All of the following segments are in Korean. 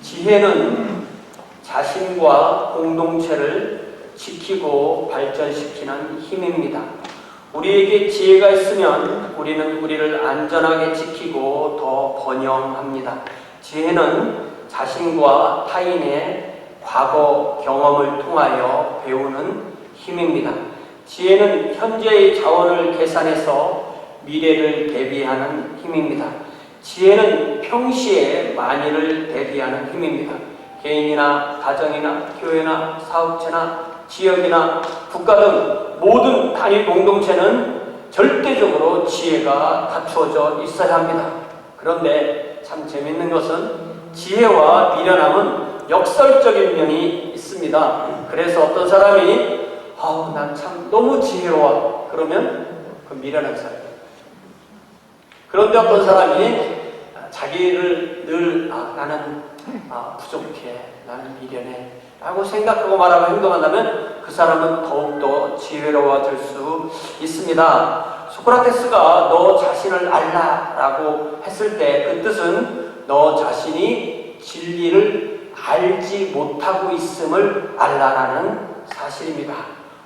지혜는 자신과 공동체를 지키고 발전시키는 힘입니다. 우리에게 지혜가 있으면 우리는 우리를 안전하게 지키고 더 번영합니다. 지혜는 자신과 타인의 과거 경험을 통하여 배우는 힘입니다. 지혜는 현재의 자원을 계산해서 미래를 대비하는 힘입니다. 지혜는 평시에 만일을 대비하는 힘입니다. 개인이나 가정이나 교회나 사업체나 지역이나 국가 등 모든 단위 공동체는 절대적으로 지혜가 갖추어져 있어야 합니다. 그런데 참 재밌는 것은 지혜와 미련함은 역설적인 면이 있습니다. 그래서 어떤 사람이 난 참 너무 지혜로워 그러면 그 미련한 사람이에요. 그런데 어떤 사람이 자기를 늘 나는 부족해, 나는 미련해 라고 생각하고 말하고 행동한다면 그 사람은 더욱더 지혜로워질 수 있습니다. 소크라테스가 너 자신을 알라 라고 했을 때 그 뜻은 너 자신이 진리를 알지 못하고 있음을 알라라는 사실입니다.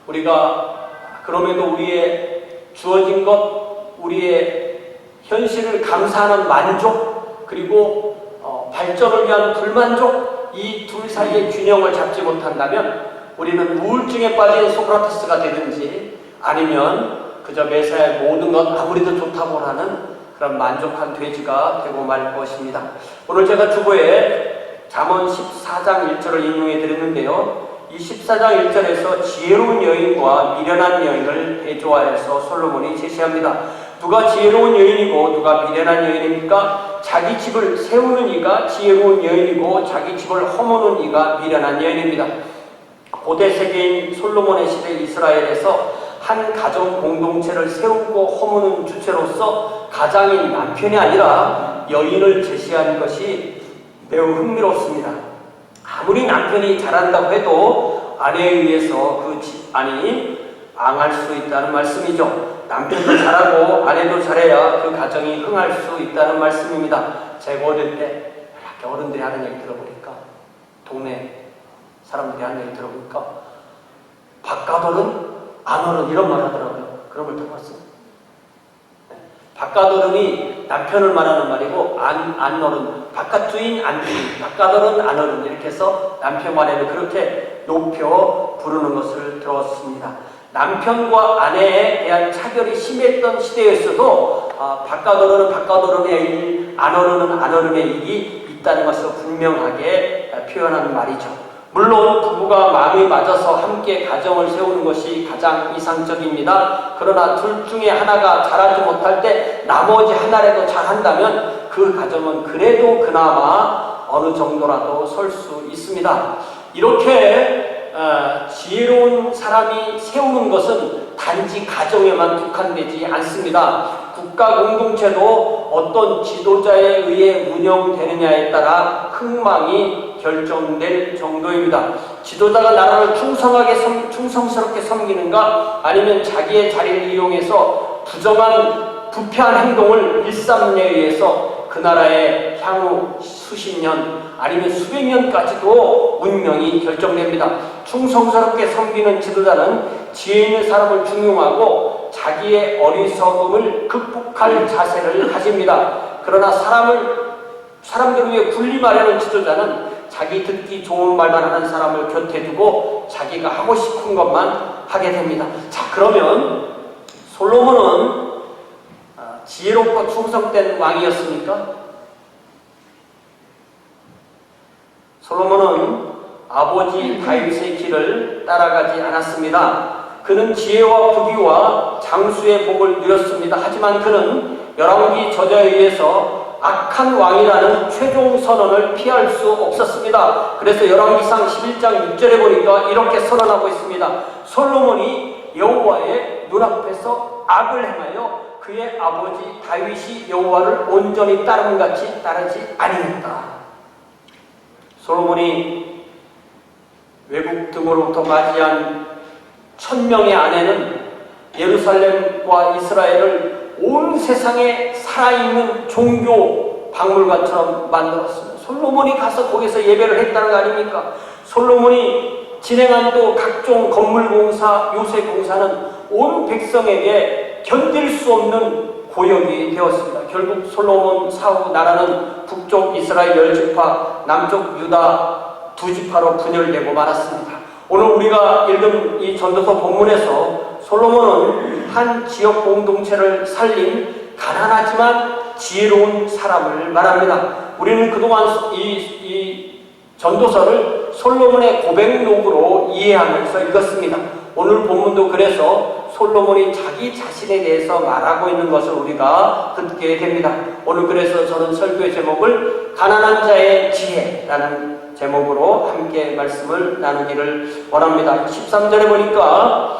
우리가 그럼에도 우리의 주어진 것, 우리의 현실을 감사하는 만족, 그리고 발전을 위한 불만족, 이 둘 사이의 균형을 잡지 못한다면 우리는 우울증에 빠진 소크라테스가 되든지 아니면 그저 매사에 모든 것 아무리도 좋다고 하는 그런 만족한 돼지가 되고 말 것입니다. 오늘 제가 주보에 잠언 14장 1절을 인용해 드렸는데요. 이 14장 1절에서 지혜로운 여인과 미련한 여인을 대조하여서 솔로몬이 제시합니다. 누가 지혜로운 여인이고 누가 미련한 여인입니까? 자기 집을 세우는 이가 지혜로운 여인이고 자기 집을 허무는 이가 미련한 여인입니다. 고대 세계인 솔로몬의 시대 이스라엘에서 한 가정 공동체를 세우고 허무는 주체로서 가장인 남편이 아니라 여인을 제시하는 것이 매우 흥미롭습니다. 아무리 남편이 잘한다고 해도 아내에 의해서 그 집안이 망할 수 있다는 말씀이죠. 남편도 잘하고 아내도 잘해야 그 가정이 흥할 수 있다는 말씀입니다. 제가 어릴 때 이렇게 어른들이 하는 얘기 들어보니까, 동네 사람들이 하는 얘기 들어보니까 바깥어른 안어른 이런 말 하더라고요. 그런 걸 들어봤어요. 바깥어른이 남편을 말하는 말이고 안어른, 바깥주인 안주인, 바깥어른 안어른 이렇게 해서 남편 말에는 그렇게 높여 부르는 것을 들었습니다. 남편과 아내에 대한 차별이 심했던 시대였어도 바깥어른은 바깥어른의 일, 안어른은 안어른의 일이 있다는 것을 분명하게 표현하는 말이죠. 물론 부부가 마음이 맞아서 함께 가정을 세우는 것이 가장 이상적입니다. 그러나 둘 중에 하나가 잘하지 못할 때 나머지 하나라도 잘한다면 그 가정은 그래도 그나마 어느 정도라도 설 수 있습니다. 이렇게 지혜로운 사람이 세우는 것은 단지 가정에만 국한되지 않습니다. 국가 공동체도 어떤 지도자에 의해 운영되느냐에 따라 흥망이 결정될 정도입니다. 지도자가 나라를 충성스럽게 섬기는가, 아니면 자기의 자리를 이용해서 부패한 행동을 일삼느냐에 의해서 그 나라의 향후 수십 년 아니면 수백 년까지도 운명이 결정됩니다. 충성스럽게 섬기는 지도자는 지혜 있는 사람을 중용하고 자기의 어리석음을 극복할 자세를 가집니다. 그러나 사람들을 위해 군림하려는 지도자는 자기 듣기 좋은 말만 하는 사람을 곁에 두고 자기가 하고 싶은 것만 하게 됩니다. 자, 그러면 솔로몬은 지혜롭고 충성된 왕이었습니까? 솔로몬은 아버지 다윗의 길을 따라가지 않았습니다. 그는 지혜와 부귀와 장수의 복을 누렸습니다. 하지만 그는 열왕기 저자에 의해서 악한 왕이라는 최종 선언을 피할 수 없었습니다. 그래서 열왕기상 11장 6절에 보니까 이렇게 선언하고 있습니다. 솔로몬이 여호와의 눈앞에서 악을 행하여 그의 아버지 다윗이 여호와를 온전히 따르는 같이 따르지 아니했다. 솔로몬이 외국 등으로부터 맞이한 1000명의 아내는 예루살렘과 이스라엘을 온 세상에 살아있는 종교 박물관처럼 만들었습니다. 솔로몬이 가서 거기서 예배를 했다는 거 아닙니까? 솔로몬이 진행한 또 각종 건물 공사, 요새 공사는 온 백성에게 견딜 수 없는 고역이 되었습니다. 결국 솔로몬 사후 나라는 북쪽 이스라엘 10지파, 남쪽 유다 2지파로 분열되고 말았습니다. 오늘 우리가 읽은 이 전도서 본문에서 솔로몬은 한 지역 공동체를 살린 가난하지만 지혜로운 사람을 말합니다. 우리는 그동안 이 전도서를 솔로몬의 고백록으로 이해하면서 읽었습니다. 오늘 본문도 그래서 솔로몬이 자기 자신에 대해서 말하고 있는 것을 우리가 듣게 됩니다. 오늘 그래서 저는 설교의 제목을 가난한 자의 지혜라는 제목으로 함께 말씀을 나누기를 원합니다. 13절에 보니까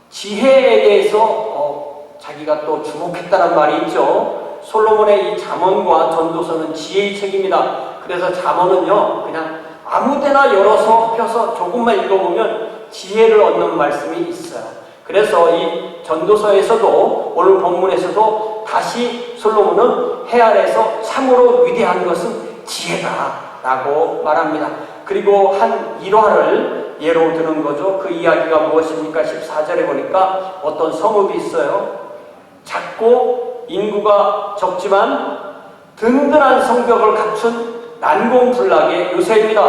지혜에 대해서 자기가 또 주목했다는 말이 있죠. 솔로몬의 이 잠언과 전도서는 지혜의 책입니다. 그래서 잠언은요 그냥 아무데나 열어서 펴서 조금만 읽어보면 지혜를 얻는 말씀이 있어요. 그래서 이 전도서에서도 오늘 본문에서도 다시 솔로몬은 해 아래에서 참으로 위대한 것은 지혜다라고 말합니다. 그리고 한 일화를 예로 드는 거죠. 그 이야기가 무엇입니까? 14절에 보니까 어떤 성읍이 있어요. 작고 인구가 적지만 든든한 성벽을 갖춘 난공불락의 요새입니다.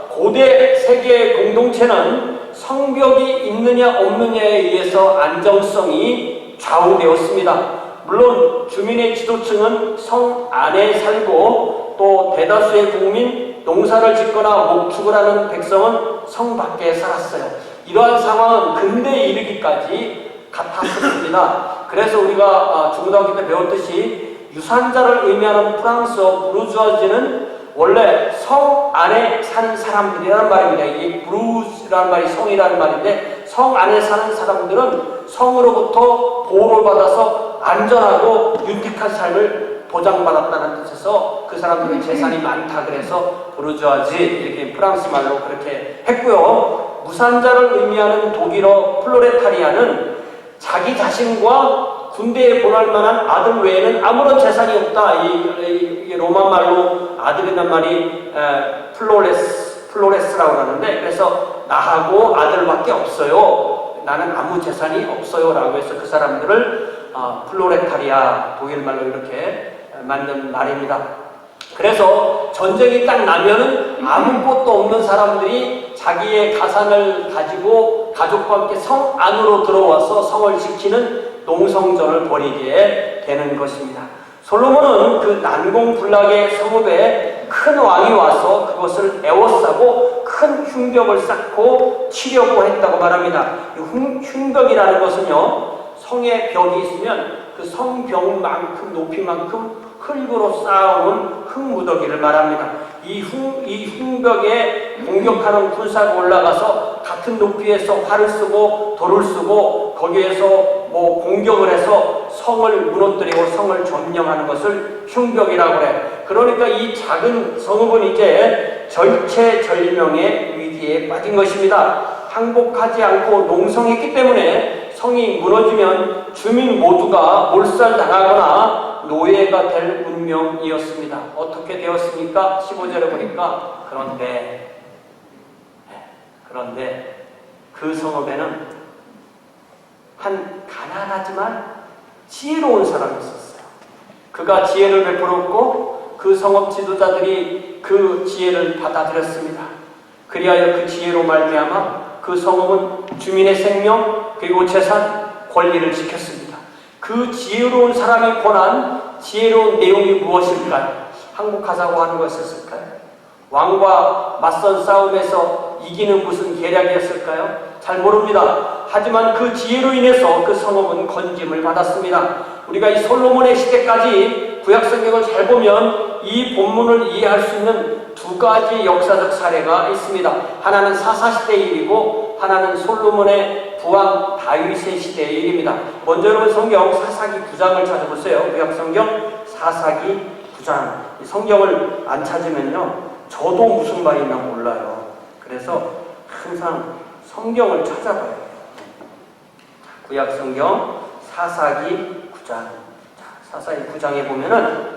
고대 세계의 공동체는 성벽이 있느냐 없느냐에 의해서 안정성이 좌우되었습니다. 물론 주민의 지도층은 성 안에 살고 또 대다수의 국민, 농사를 짓거나 목축을 하는 백성은 성 밖에 살았어요. 이러한 상황은 근대에 이르기까지 같았습니다. 그래서 우리가 중고등학교 때 배웠듯이 유산자를 의미하는 프랑스어 부르주아지는 원래 성 안에 사는 사람들이라는 말입니다. 이게 부르즈라는 말이 성이라는 말인데 성 안에 사는 사람들은 성으로부터 보호를 받아서 안전하고 윤택한 삶을 보장받았다는 뜻에서 그 사람들은 재산이 많다 그래서 부르주아지 이렇게 프랑스 말로 그렇게 했고요. 무산자를 의미하는 독일어 플로레타리아는 자기 자신과 군대에 보낼 만한 아들 외에는 아무런 재산이 없다. 이 로마 말로 아들이란 말이 플로레스라고 하는데 그래서 나하고 아들밖에 없어요. 나는 아무 재산이 없어요. 라고 해서 그 사람들을 플로레타리아 독일 말로 이렇게 만든 말입니다. 그래서 전쟁이 딱 나면은 아무것도 없는 사람들이 자기의 가산을 가지고 가족과 함께 성 안으로 들어와서 성을 지키는 농성전을 벌이게 되는 것입니다. 솔로몬은 그 난공불락의 성읍에 큰 왕이 와서 그것을 에워싸고 큰 흉벽을 쌓고 치려고 했다고 말합니다. 흉벽이라는 것은요, 성의 벽이 있으면 그 성벽만큼 높이만큼 흙으로 쌓아온 흙무더기를 말합니다. 이 흉벽에 공격하는 군사가 올라가서 같은 높이에서 활을 쓰고 돌을 쓰고 거기에서 공격을 해서 성을 무너뜨리고 성을 점령하는 것을 흉벽이라고 그래. 그러니까 이 작은 성읍은 이제 절체절명의 위기에 빠진 것입니다. 항복하지 않고 농성했기 때문에 성이 무너지면 주민 모두가 몰살당하거나 노예가 될 운명이었습니다. 어떻게 되었습니까? 15절에 보니까 그런데 그 성읍에는 한 가난하지만 지혜로운 사람이 있었어요. 그가 지혜를 베풀었고 그 성읍 지도자들이 그 지혜를 받아들였습니다. 그리하여 그 지혜로 말미암아 그 성읍은 주민의 생명 그리고 재산, 권리를 지켰습니다. 그 지혜로운 사람의 권한, 지혜로운 내용이 무엇일까요? 항복하자고 하는 것이었을까요? 왕과 맞선 싸움에서 이기는 무슨 계략이었을까요? 잘 모릅니다. 하지만 그 지혜로 인해서 그 성읍은 건짐을 받았습니다. 우리가 이 솔로몬의 시대까지 구약성경을 잘 보면 이 본문을 이해할 수 있는 두 가지 역사적 사례가 있습니다. 하나는 사사시대의 일이고 하나는 솔로몬의 부왕 다윗의 시대의 일입니다. 먼저 여러분 성경 사사기 9장을 찾아보세요. 구약성경 사사기 9장. 이 성경을 안 찾으면요 저도 무슨 말이 있나 몰라요. 그래서 항상 성경을 찾아봐요. 구약성경 사사기 9장. 사사기 9장에 보면은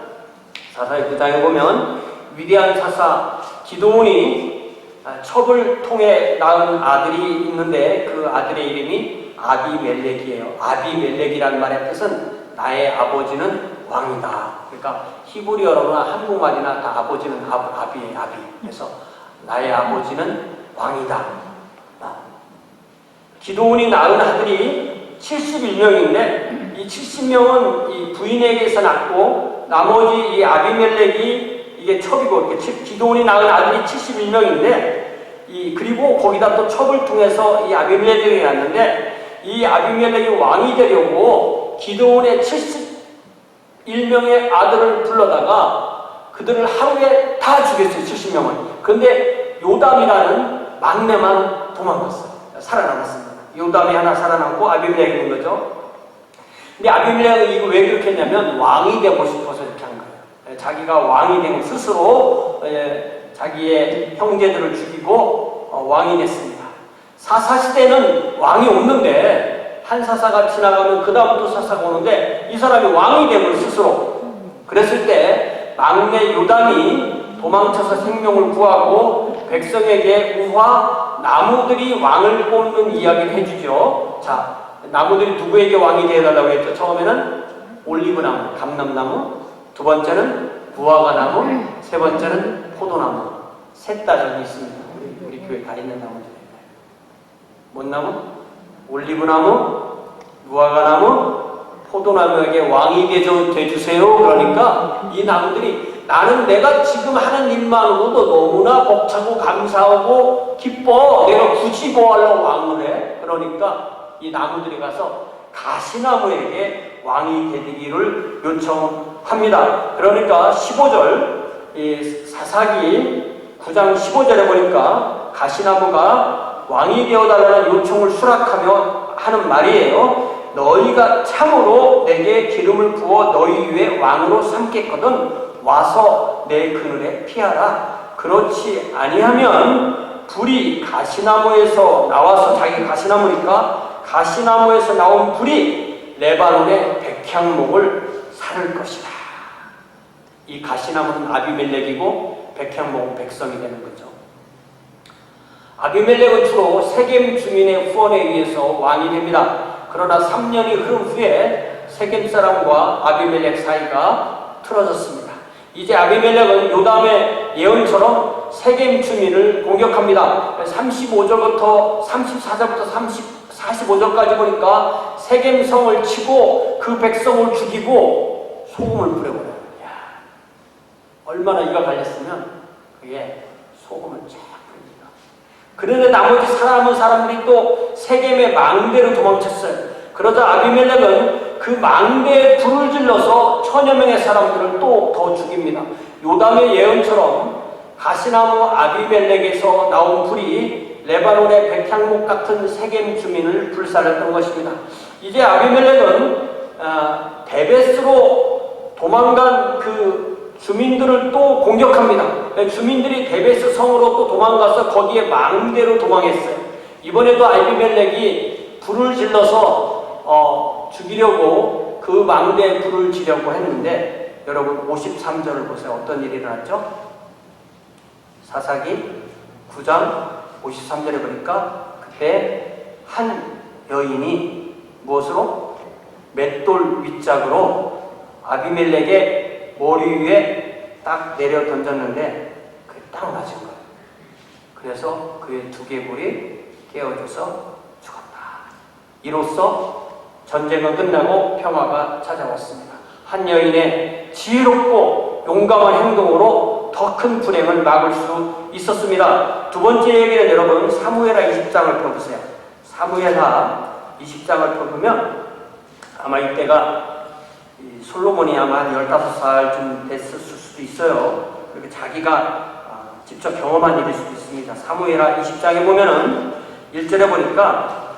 사사기 9장에 보면 위대한 사사 기드온이 첩을 통해 낳은 아들이 있는데 그 아들의 이름이 아비멜렉이에요. 아비멜렉이라는 말의 뜻은 나의 아버지는 왕이다. 그러니까 히브리어로나 한국말이나 다 아버지는 아비예요. 아비. 그래서 나의 아버지는 왕이다. 기드온이 낳은 아들이 71명인데 이 70명은 이 부인에게서 낳고 나머지 이 아비멜렉이 이게 첩이고 기드온이 낳은 아들이 71명인데 그리고 거기다 또 첩을 통해서 이 아비멜렉이 낳는데 이 아비멜렉이 왕이 되려고 기드온의 71명의 아들을 불러다가 그들을 하루에 다 죽였어요. 70명을. 그런데 요담이라는 막내만 도망갔어요. 살아남았습니다. 요담이 하나 살아남고 아비멜렉이 있는 거죠. 근데 아비멜렉은 이거 왜 그렇게 했냐면 왕이 되고 싶어서 이렇게 한 거예요. 자기가 왕이 되고 스스로 자기의 형제들을 죽이고 왕이 됐습니다. 사사시대는 왕이 없는데 한 사사가 지나가면 그 다음부터 사사가 오는데 이 사람이 왕이 되고 스스로 그랬을 때 막내 요담이 도망쳐서 생명을 구하고 백성에게 우화 나무들이 왕을 뽑는 이야기를 해주죠. 자, 나무들이 누구에게 왕이 되어달라고 했죠? 처음에는 올리브나무, 감람나무, 두 번째는 무화과나무, 세 번째는 포도나무. 셋 다 저기 있습니다. 우리 교회 다 있는 나무들입니다. 뭔 나무? 올리브나무, 무화과나무, 포도나무에게 왕이 되주세요. 그러니까 이 나무들이 나는 내가 지금 하는 일만으로도 너무나 벅차고 감사하고 기뻐. 내가 굳이 뭐 하려고 왕을 해? 그러니까 이 나무들이 가서 가시나무에게 왕이 되기를 요청합니다. 그러니까 15절, 이 사사기 9장 15절에 보니까 가시나무가 왕이 되어달라는 요청을 수락하며 하는 말이에요. 너희가 참으로 내게 기름을 부어 너희 위에 왕으로 삼겠거든 와서 내 그늘에 피하라. 그렇지 아니하면 불이 가시나무에서 나와서 자기 가시나무니까 가시나무에서 나온 불이 레바논의 백향목을 살을 것이다. 이 가시나무는 아비멜렉이고 백향목은 백성이 되는 거죠. 아비멜렉은 주로 세겜 주민의 후원에 의해서 왕이 됩니다. 그러나 3년이 흐른 후에 세겜 사람과 아비멜렉 사이가 틀어졌습니다. 이제 아비멜렉은 요담의 예언처럼 세겜 주민을 공격합니다. 35절부터 34절부터 45절까지 보니까 세겜 성을 치고 그 백성을 죽이고 소금을 뿌려버려요. 얼마나 이가 갈렸으면 그게 소금을 쫙 뿌립니다. 그런데 나머지 살아남은 사람들이 또 세겜의 망대로 도망쳤어요. 그러자 아비멜렉은 그 망대에 불을 질러서 1000여 명의 사람들을 또 더 죽입니다. 요담의 예언처럼 가시나무 아비멜렉에서 나온 불이 레바논의 백향목 같은 세겜 주민을 불살랐던 것입니다. 이제 아비멜렉은 데베스로 도망간 그 주민들을 또 공격합니다. 주민들이 데베스 성으로 또 도망가서 거기에 망대로 도망했어요. 이번에도 아비멜렉이 불을 질러서 죽이려고 그 망대에 불을 지려고 했는데 여러분 53절을 보세요. 어떤 일이 일어났죠? 사사기 9장 53절에 보니까 그때 한 여인이 무엇으로? 맷돌 윗짝으로 아비멜렉의 머리 위에 딱 내려 던졌는데 그게 딱 맞은 거예요. 그래서 그의 두개골이 깨어져서 죽었다. 이로써 전쟁은 끝나고 평화가 찾아왔습니다. 한 여인의 지혜롭고 용감한 행동으로 더 큰 불행을 막을 수 있었습니다. 두 번째 얘기는 여러분 사무엘하 20장을 펴보세요. 사무엘하 20장을 펴보면 아마 이때가 솔로몬이 아마 한 15살쯤 됐을 수도 있어요. 그렇게 자기가 직접 경험한 일일 수도 있습니다. 사무엘하 20장에 보면은 1절에 보니까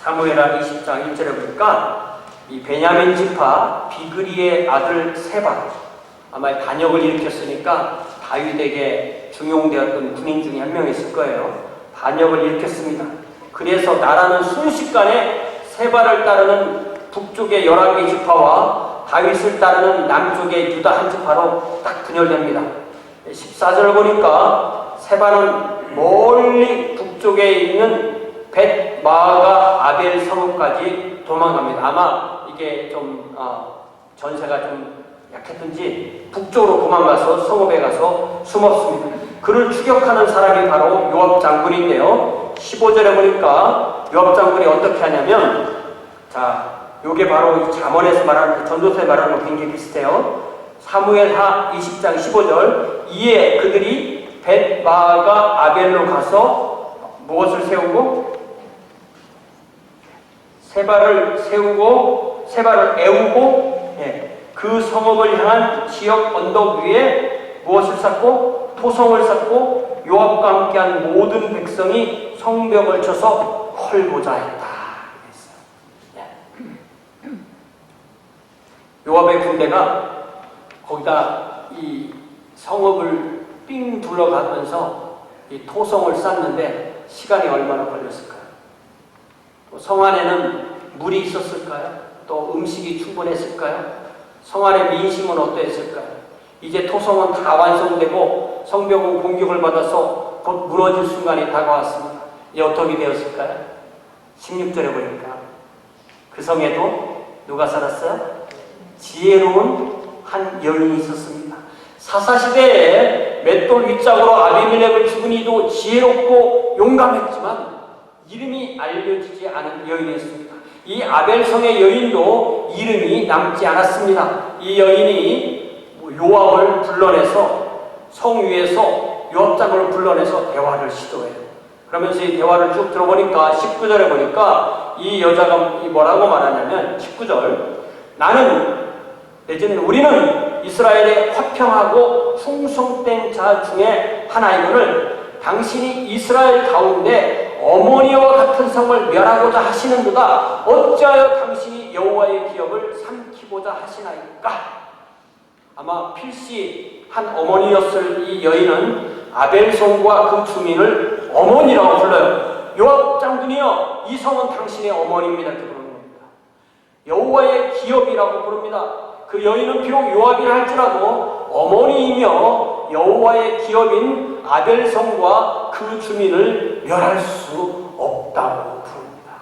사무엘하 20장 1절에 보니까 이 베냐민 지파 비그리의 아들 세바 아마 반역을 일으켰으니까 다윗에게 중용되었던 군인 중에 한 명이었을 거예요. 반역을 일으켰습니다. 그래서 나라는 순식간에 세바를 따르는 북쪽의 11개 지파와 다윗을 따르는 남쪽의 유다 한 지파로 딱 분열됩니다. 14절 보니까 세바는 멀리 북쪽에 있는 벳마아가 아벨 성읍까지 도망갑니다. 아마 이게 좀 전세가 좀 약했든지 북쪽으로 도망가서 성읍에 가서 숨었습니다. 그를 추격하는 사람이 바로 요압 장군인데요. 15절에 보니까 요압 장군이 어떻게 하냐면, 자, 요게 바로 잠언에서 말하는, 전도서에 말하는 거 굉장히 비슷해요. 사무엘하 20장 15절. 이에 그들이 벳마아가 아벨로 가서 무엇을 세우고? 세바를 에우고, 그 성읍을 향한 지역 언덕 위에 무엇을 쌓고? 토성을 쌓고 요압과 함께한 모든 백성이 성벽을 쳐서 헐고자 했다. 요압의 군대가 거기다 이 성읍을 삥 둘러가면서 이 토성을 쌓는데 시간이 얼마나 걸렸을까요? 성 안에는 물이 있었을까요? 또 음식이 충분했을까요? 성 안의 민심은 어떠했을까요? 이제 토성은 다 완성되고 성벽은 공격을 받아서 곧 무너질 순간이 다가왔습니다. 이제 어떻게 되었을까요? 16절에 보니까 그 성에도 누가 살았어요? 지혜로운 한 여인이 있었습니다. 사사시대에 맷돌 윗짝으로 아비멜렉을 죽은 이도 지혜롭고 용감했지만 이름이 알려지지 않은 여인이었습니다. 이 아벨성의 여인도 이름이 남지 않았습니다. 이 여인이 요압을 불러내서 성 위에서 요압 장군을 불러내서 대화를 시도해요. 그러면서 이 대화를 쭉 들어보니까 19절에 보니까 이 여자가 뭐라고 말하냐면 19절, 내지는 우리는 이스라엘의 화평하고 충성된 자 중에 하나이거늘 당신이 이스라엘 가운데 어머니와 같은 성을 멸하고자 하시는도다. 어찌하여 당신이 여호와의 기업을 삼키고자 하시나이까? 아마 필시 한 어머니였을 이 여인은 아벨성과 그 주민을 어머니라고 불러요. 요압 장군이여, 이 성은 당신의 어머니입니다. 이렇게 부르는 겁니다. 여호와의 기업이라고 부릅니다. 그 여인은 비록 요압이라 할지라도 어머니이며 여호와의 기업인 아벨성과 그 주민을 멸할 수 없다고 부릅니다.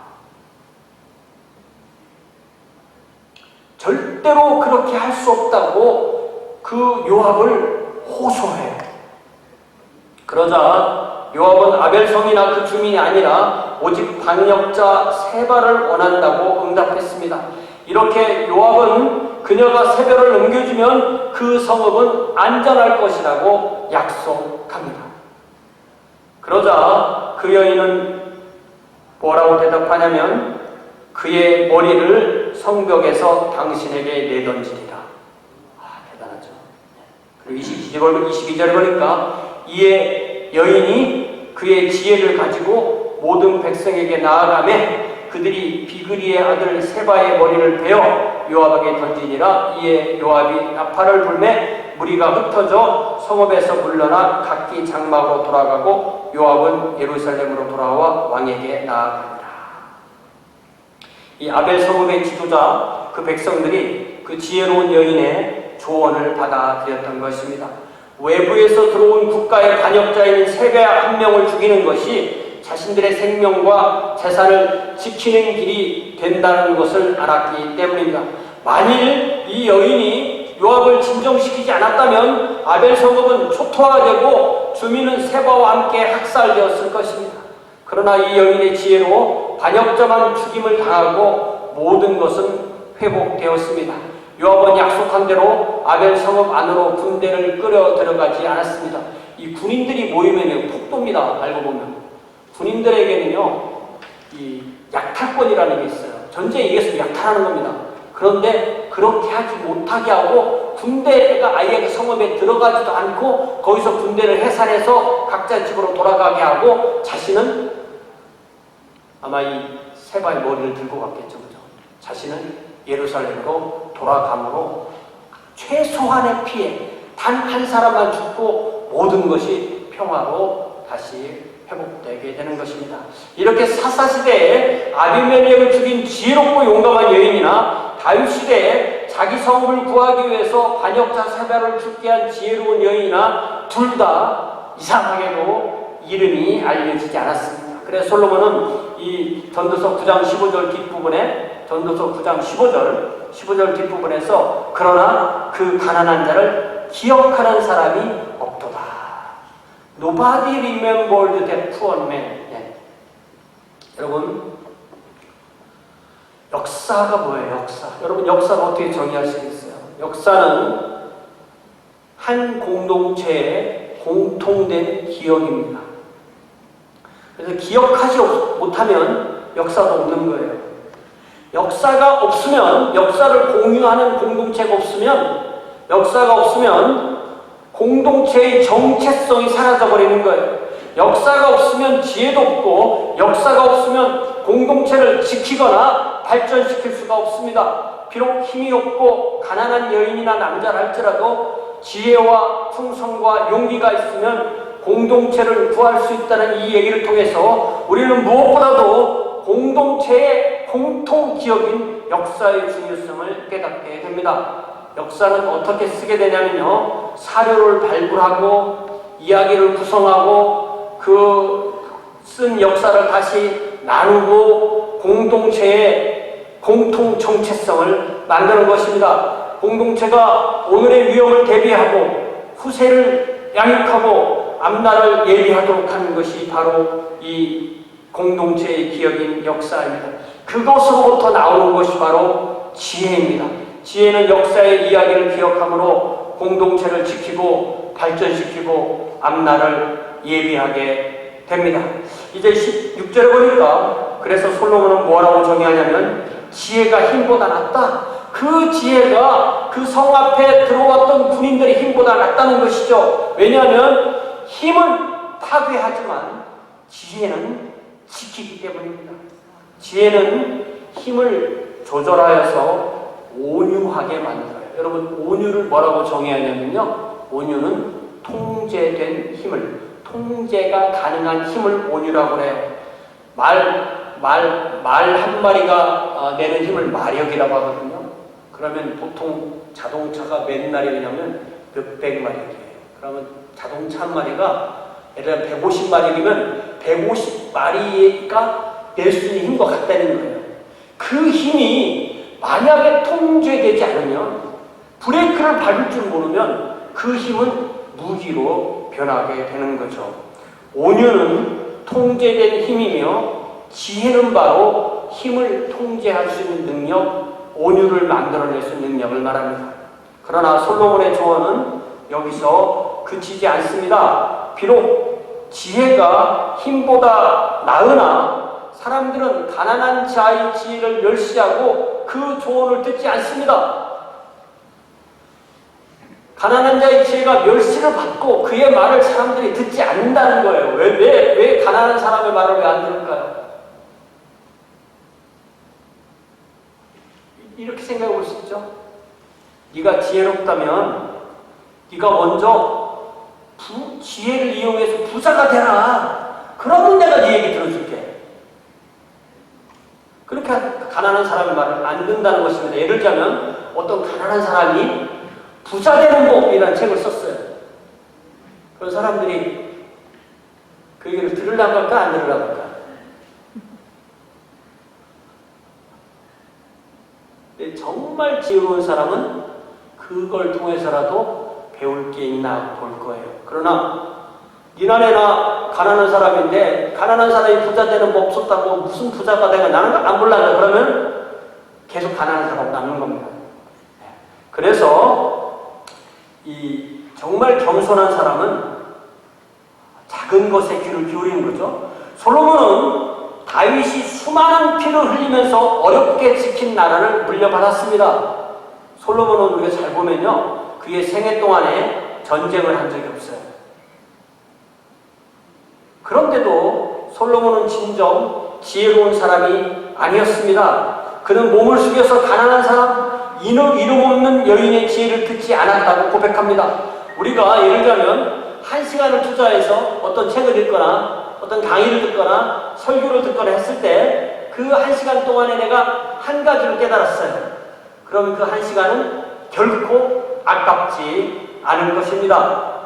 절대로 그렇게 할 수 없다고 그 요압을 호소해요. 그러자 요압은 아벨성이나 그 주민이 아니라 오직 반역자 세바를 원한다고 응답했습니다. 이렇게 요압은 그녀가 세바를 넘겨주면 그 성읍은 안전할 것이라고 약속합니다. 그러자 그 여인은 뭐라고 대답하냐면 그의 머리를 성벽에서 당신에게 내던지리라. 대단하죠. 그리고 22절에 보니까 이에 여인이 그의 지혜를 가지고 모든 백성에게 나아가매 그들이 비그리의 아들 세바의 머리를 베어 요압에게 던지니라. 이에 요압이 나팔을 불매 무리가 흩어져 성읍에서 물러나 각기 장막으로 돌아가고 요압은 예루살렘으로 돌아와 왕에게 나아가니라. 이 아벨 성읍의 지도자 그 백성들이 그 지혜로운 여인의 조언을 받아들였던 것입니다. 외부에서 들어온 국가의 반역자인 세바 한 명을 죽이는 것이 자신들의 생명과 재산을 지키는 길이 된다는 것을 알았기 때문입니다. 만일 이 여인이 요압을 진정시키지 않았다면 아벨 성읍은 초토화되고 주민은 세바와 함께 학살되었을 것입니다. 그러나 이 여인의 지혜로 반역자만 죽임을 당하고 모든 것은 회복되었습니다. 요압은 약속한 대로 아벨 성읍 안으로 군대를 끌어 들어가지 않았습니다. 이 군인들이 모이면 폭도입니다. 알고 보면 군인들에게는요 이 약탈권이라는 게 있어요. 전쟁에 의해서 약탈하는 겁니다. 그런데 그렇게 하지 못하게 하고 군대가 아예 그 성읍에 들어가지도 않고 거기서 군대를 해산해서 각자 집으로 돌아가게 하고 자신은 아마 이 세바의 머리를 들고 갔겠죠. 그죠? 자신은 예루살렘으로 돌아감으로 최소한의 피해, 단 한 사람만 죽고 모든 것이 평화로 다시 회복되게 되는 것입니다. 이렇게 사사시대에 아비멜렉을 죽인 지혜롭고 용감한 여인이나 다윗시대에 자기 성읍을 구하기 위해서 반역자 세바를 죽게 한 지혜로운 여인이나 둘 다 이상하게도 이름이 알려지지 않았습니다. 그래서 솔로몬은 이 전도서 9장 15절 뒷부분에 전도서 9장 15절 뒷부분에서 그러나 그 가난한 자를 기억하는 사람이 없도다. Nobody remembered that poor man. 네. 여러분 역사가 뭐예요? 역사. 여러분 역사가 어떻게 정의하시겠어요? 역사는 한 공동체의 공통된 기억입니다. 그래서 기억하지 못하면 역사가 없는 거예요. 역사가 없으면, 역사를 공유하는 공동체가 없으면, 역사가 없으면 공동체의 정체성이 사라져버리는 거예요. 역사가 없으면 지혜도 없고, 역사가 없으면 공동체를 지키거나 발전시킬 수가 없습니다. 비록 힘이 없고 가난한 여인이나 남자라 할지라도 지혜와 충성과 용기가 있으면 공동체를 구할 수 있다는 이 얘기를 통해서 우리는 무엇보다도 공동체의 공통 기억인 역사의 중요성을 깨닫게 됩니다. 역사는 어떻게 쓰게 되냐면요, 사료를 발굴하고 이야기를 구성하고 그 쓴 역사를 다시 나누고 공동체의 공통 정체성을 만드는 것입니다. 공동체가 오늘의 위험을 대비하고 후세를 양육하고 앞날을 예비하도록 하는 것이 바로 이 공동체의 기억인 역사입니다. 그것으로부터 나오는 것이 바로 지혜입니다. 지혜는 역사의 이야기를 기억함으로 공동체를 지키고 발전시키고 앞날을 예비하게 됩니다. 이제 16절에 보니까 그래서 솔로몬은 뭐라고 정의하냐면 지혜가 힘보다 낫다. 그 지혜가 그 성 앞에 들어왔던 군인들의 힘보다 낫다는 것이죠. 왜냐하면 힘은 파괴하지만 지혜는 지키기 때문입니다. 지혜는 힘을 조절하여서 온유하게 만들어요. 여러분 온유를 뭐라고 정의하냐면요, 온유는 통제된 힘을, 통제가 가능한 힘을 온유라고 해요. 말 한 마리가 내는 힘을 마력이라고 하거든요. 그러면 보통 자동차가 몇 마력이냐면 몇백 마력이에요. 그러면 자동차 한 마리가 예를 들어 150마력이면 150마리가 낼 수 있는 힘과 같다는 거예요. 그 힘이 만약에 통제되지 않으면, 브레이크를 밟을 줄 모르면 그 힘은 무기로 변하게 되는 거죠. 온유는 통제된 힘이며 지혜는 바로 힘을 통제할 수 있는 능력, 온유를 만들어낼 수 있는 능력을 말합니다. 그러나 솔로몬의 조언은 여기서 그치지 않습니다. 비록 지혜가 힘보다 나으나 사람들은 가난한 자의 지혜를 멸시하고 그 조언을 듣지 않습니다. 가난한 자의 지혜가 멸시를 받고 그의 말을 사람들이 듣지 않는다는 거예요. 왜 가난한 사람의 말을 왜 안 들을까요? 이렇게 생각해 볼 수 있죠. 네가 지혜롭다면 네가 먼저 지혜를 이용해서 부자가 되라. 그러면 내가 네 얘기 들어줄게. 그렇게 가난한 사람의 말을 안 듣는다는 것입니다. 예를 들자면 어떤 가난한 사람이 부자 되는 법이라는 책을 썼어요. 그런 사람들이 그 얘기를 들으려고 할까 안 들으려고 할까? 근데 정말 지혜로운 사람은 그걸 통해서라도 배울 게 있나 볼 거예요. 그러나 니나네나 가난한 사람인데 가난한 사람이 부자 되는 법 썼다고 무슨 부자가 되가 나는 안 볼란다 그러면 계속 가난한 사람 남는 겁니다. 그래서 이 정말 겸손한 사람은 작은 것에 귀를 기울이는 거죠. 솔로몬은 다윗이 수많은 피를 흘리면서 어렵게 지킨 나라를 물려받았습니다. 솔로몬은 우리가 잘 보면요, 그의 생애 동안에 전쟁을 한 적이 없어요. 그런데도 솔로몬은 진정 지혜로운 사람이 아니었습니다. 그는 몸을 숙여서 가난한 사람, 이름 없는 여인의 지혜를 듣지 않았다고 고백합니다. 우리가 예를 들면 1시간을 투자해서 어떤 책을 읽거나 어떤 강의를 듣거나 설교를 듣거나 했을 때 그 1시간 동안에 내가 한 가지를 깨달았어요. 그럼 그 1시간은 결코 아깝지 않은 것입니다.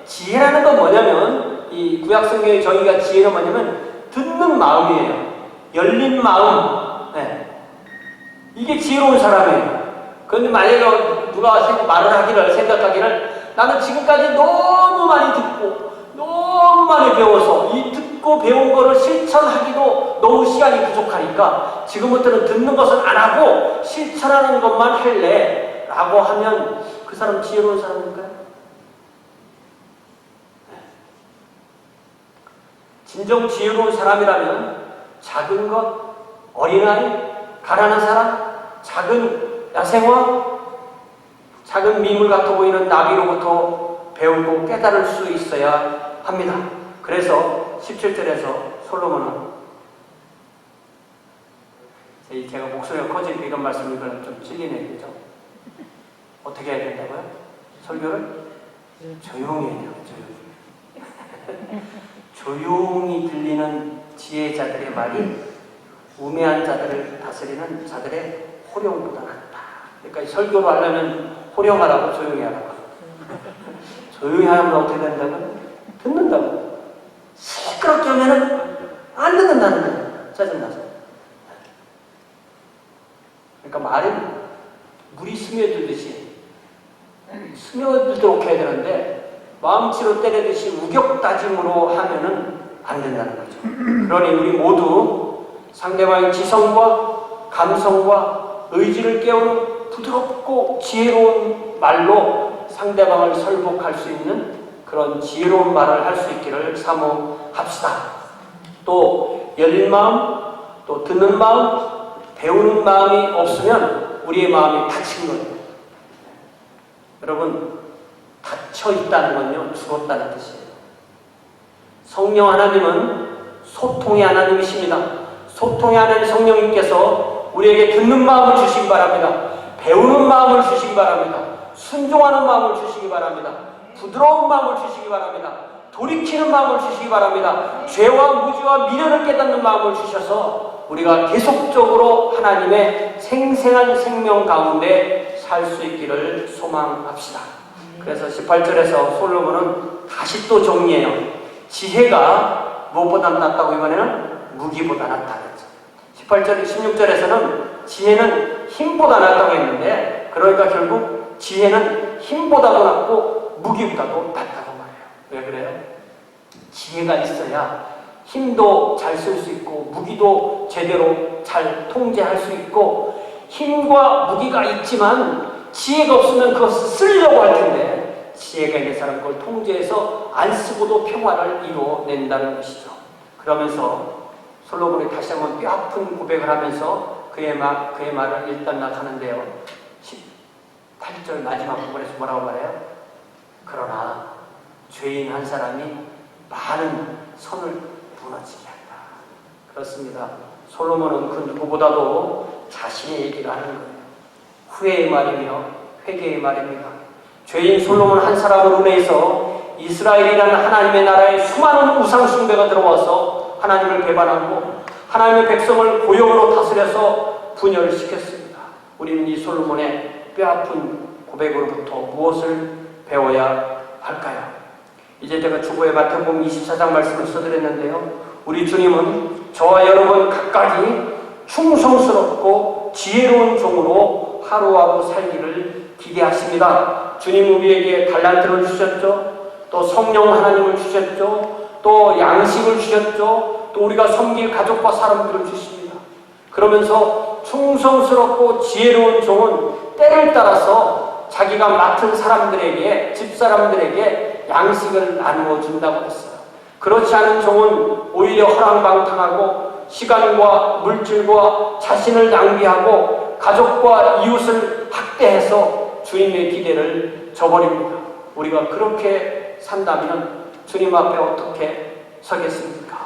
지혜라는 건 뭐냐면, 이 구약성경의 정의가 지혜는 뭐냐면 듣는 마음이에요. 열린 마음. 네. 이게 지혜로운 사람이에요. 그런데 만약에 누가 생각하기를 나는 지금까지 너무 많이 듣고 너무 많이 배워서 이 듣고 배운 거를 실천하기도 너무 시간이 부족하니까 지금부터는 듣는 것은 안 하고 실천하는 것만 할래 라고 하면 그 사람 지혜로운 사람일까요? 진정 지혜로운 사람이라면 작은 것, 어린아이, 가난한 사람, 작은 야생화, 작은 미물 같아 보이는 나비로부터 배우고 깨달을 수 있어야 합니다. 그래서 17절에서 솔로몬은, 제가 목소리가 커지니까 이런 말씀이니까 좀 찔리네요. 그죠? 어떻게 해야 된다고요? 설교를? 조용히 해야 돼요. 조용히 들리는 지혜자들의 말이 우매한 자들을 다스리는 자들의 호령보다 낫다. 그러니까 설교를 하려면 호령하라고 조용히 하라고. 조용히 하면 어떻게 된다고? 듣는다고. 시끄럽게 하면 안 듣는다는 거예요. 짜증나서. 그러니까 말이 물이 스며들듯이 스며들도록 해야 되는데 마음치로 때리듯이 우격다짐으로 하면은 안 된다는 거죠. 그러니 우리 모두 상대방의 지성과 감성과 의지를 깨우는 부드럽고 지혜로운 말로 상대방을 설복할 수 있는 그런 지혜로운 말을 할 수 있기를 사모합시다. 또 열린 마음, 또 듣는 마음, 배우는 마음이 없으면 우리의 마음이 닫힌 거예요. 여러분, 닫혀 있다는 건요, 죽었다는 뜻이에요. 성령 하나님은 소통의 하나님이십니다. 소통의 하나님 성령님께서 우리에게 듣는 마음을 주시기 바랍니다. 배우는 마음을 주시기 바랍니다. 순종하는 마음을 주시기 바랍니다. 부드러운 마음을 주시기 바랍니다. 돌이키는 마음을 주시기 바랍니다. 죄와 무지와 미련을 깨닫는 마음을 주셔서 우리가 계속적으로 하나님의 생생한 생명 가운데 살 수 있기를 소망합시다. 그래서 18절에서 솔로몬은 다시 또 정리해요. 지혜가 무엇보다 낫다고 이번에는 무기보다 낫다 그랬죠. 18절, 16절에서는 지혜는 힘보다 낫다고 했는데, 그러니까 결국 지혜는 힘보다도 낫고 무기보다도 낫다고 말해요. 왜 그래요? 지혜가 있어야 힘도 잘 쓸 수 있고 무기도 제대로 잘 통제할 수 있고, 힘과 무기가 있지만 지혜가 없으면 그것을 쓰려고 할 텐데 지혜가 있는 사람은 그걸 통제해서 안 쓰고도 평화를 이루어낸다는 것이죠. 그러면서 솔로몬이 다시 한번 뼈아픈 고백을 하면서 그의 말을 일단락하는데요. 18절 마지막 부분에서 뭐라고 말해요? 그러나 죄인 한 사람이 많은 선을 무너지게 한다. 그렇습니다. 솔로몬은 그 누구보다도 자신의 얘기를 하는 거예요. 후회의 말이며 회개의 말입니다. 죄인 솔로몬 한 사람으로 인해서 이스라엘이라는 하나님의 나라에 수많은 우상 숭배가 들어와서 하나님을 배반하고 하나님의 백성을 고용으로 다스려서 분열시켰습니다. 우리는 이 솔로몬의 뼈아픈 고백으로부터 무엇을 배워야 할까요? 이제 제가 주보에 마태복음 24장 말씀을 써드렸는데요. 우리 주님은 저와 여러분 각각이 충성스럽고 지혜로운 종으로 하루하루 살기를 기대하십니다. 주님 우리에게 달란트를 주셨죠. 또 성령 하나님을 주셨죠. 또 양식을 주셨죠. 또 우리가 섬길 가족과 사람들을 주십니다. 그러면서 충성스럽고 지혜로운 종은 때를 따라서 자기가 맡은 사람들에게, 집사람들에게 양식을 나누어 준다고 했어요. 그렇지 않은 종은 오히려 허랑방탕하고 시간과 물질과 자신을 낭비하고 가족과 이웃을 학대해서 주님의 기대를 저버립니다. 우리가 그렇게 산다면 주님 앞에 어떻게 서겠습니까?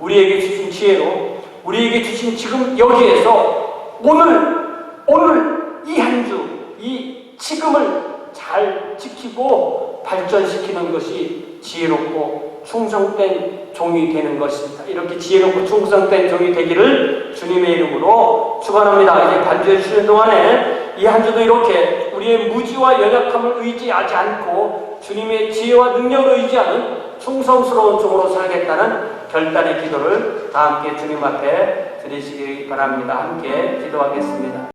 우리에게 주신 지혜로, 우리에게 주신 지금 여기에서 오늘 이 한 주, 이 지금을 잘 지키고 발전시키는 것이 지혜롭고 충성된 종이 되는 것입니다. 이렇게 지혜롭고 충성된 종이 되기를 주님의 이름으로 축원합니다. 이제 반주해 주시는 동안에 이 한 주도 이렇게 우리의 무지와 연약함을 의지하지 않고 주님의 지혜와 능력을 의지하는 충성스러운 종으로 살겠다는 결단의 기도를 다 함께 주님 앞에 드리시기 바랍니다. 함께 기도하겠습니다.